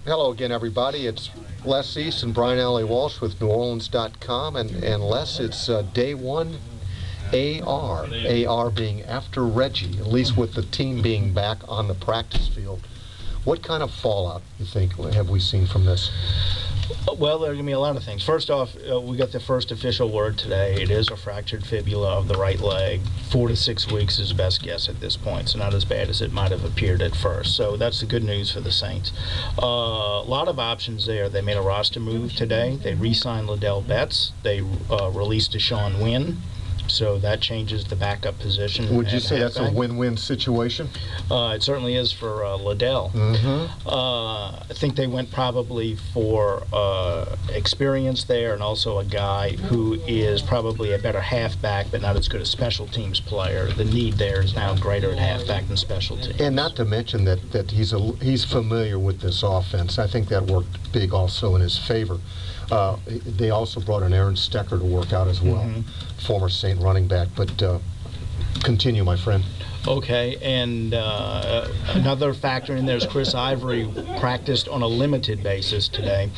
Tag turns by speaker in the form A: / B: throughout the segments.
A: Hello again, everybody. It's Les East and Brian Allee-Walsh with NewOrleans.com, and Les, it's day one AR. AR being after Reggie, at least with the team being back on the practice field. What kind of fallout, you think, have we seen from this?
B: Well, there are going to be a lot of things. First off, we got the first official word today. It is a fractured fibula of the right leg. 4 to 6 weeks is best guess at this point, so not as bad as it might have appeared at first. So that's the good news for the Saints. A lot of options there. They made a roster move today. They re-signed Liddell Betts. They released Deshaun Wynn. So that changes the backup position.
A: Would you say that's a win-win situation?
B: It certainly is for Liddell. I think they went probably for experience there, and also a guy who is probably a better halfback but not as good a special teams player. The need there is now greater at halfback than special teams.
A: And not to mention that he's familiar with this offense. I think that worked big also in his favor. They also brought in Aaron Stecker to work out as well, former Saint running back. But continue, my friend.
B: Okay, and another factor in there is Chris Ivory practiced on a limited basis today.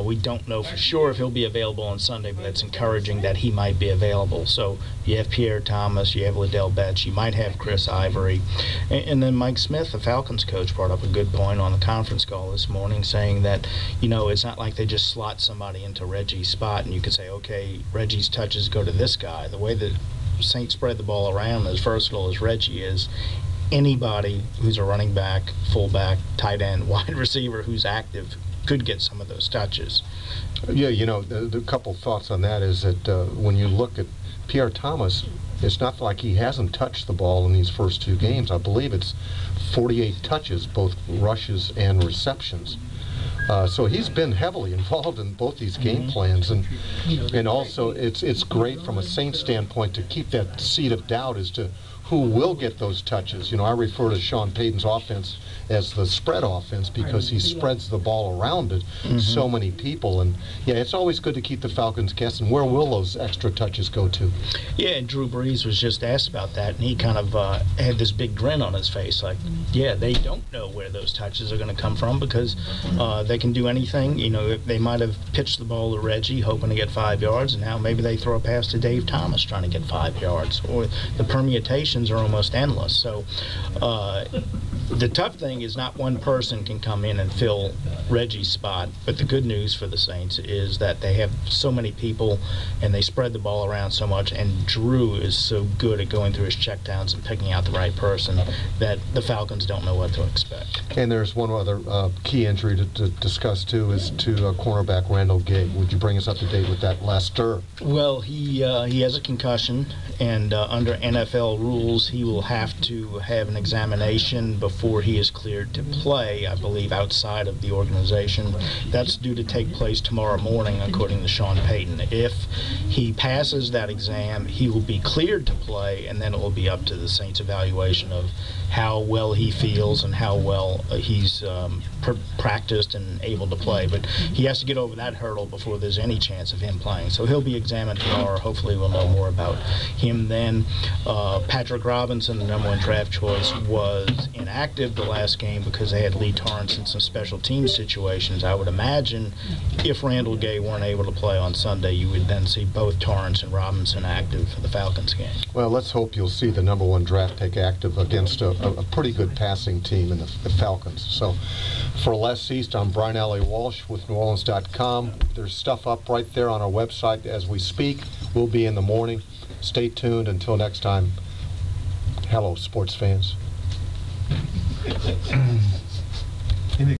B: We don't know for sure if he'll be available on Sunday, but it's encouraging that he might be available. So you have Pierre Thomas, you have Liddell Betts, you might have Chris Ivory. And then Mike Smith, the Falcons coach, brought up a good point on the conference call this morning, saying that, you know, it's not like they just slot somebody into Reggie's spot and you could say, okay, Reggie's touches go to this guy. The way that Saints spread the ball around, as versatile as Reggie is, anybody who's a running back, fullback, tight end, wide receiver who's active could get some of those touches.
A: Yeah, you know, the couple thoughts on that is that when you look at Pierre Thomas, it's not like he hasn't touched the ball in these first 2 games. I believe it's 48 touches, both rushes and receptions. So he's been heavily involved in both these game plans, and also it's great from a Saints standpoint to keep that seed of doubt as to who will get those touches. You know, I refer to Sean Payton's offense as the spread offense because he spreads the ball around it so many people. And yeah, it's always good to keep the Falcons guessing. Where will those extra touches go to? Yeah,
B: and Drew Brees was just asked about that, and he kind of had this big grin on his face, like, yeah, they don't know where those touches are going to come from because they can do anything. You know, they might have pitched the ball to Reggie hoping to get 5 yards, and now maybe they throw a pass to Dave Thomas trying to get 5 yards. Or the permutations are almost endless. So the tough thing is not one person can come in and fill Reggie's spot, but the good news for the Saints is that they have so many people and they spread the ball around so much, and Drew is so good at going through his checkdowns and picking out the right person that the Falcons don't know what to expect.
A: And there's one other key injury to discuss too, is to cornerback Randall Gay. Would you bring us up to date with that last stir?
B: Well, he has a concussion, and under NFL rules he will have to have an examination before he is cleared to play, I believe, outside of the organization. That's due to take place tomorrow morning, according to Sean Payton. If he passes that exam, he will be cleared to play, and then it will be up to the Saints' evaluation of how well he feels and how well he's practiced and able to play. But he has to get over that hurdle before there's any chance of him playing. So he'll be examined tomorrow. Hopefully we'll know more about him then. Patrick Robinson, the #1 draft choice, was inactive the last game because they had Lee Torrance in some special team situations. I would imagine if Randall Gay weren't able to play on Sunday, you would then see both Torrance and Robinson active for the Falcons game.
A: Well, let's hope you'll see the #1 draft pick active against a pretty good passing team in the Falcons. So for Les East, I'm Brian Allee-Walsh with NewOrleans.com. There's stuff up right there on our website as we speak. We'll be in the morning. Stay tuned. Until next time, hello, sports fans.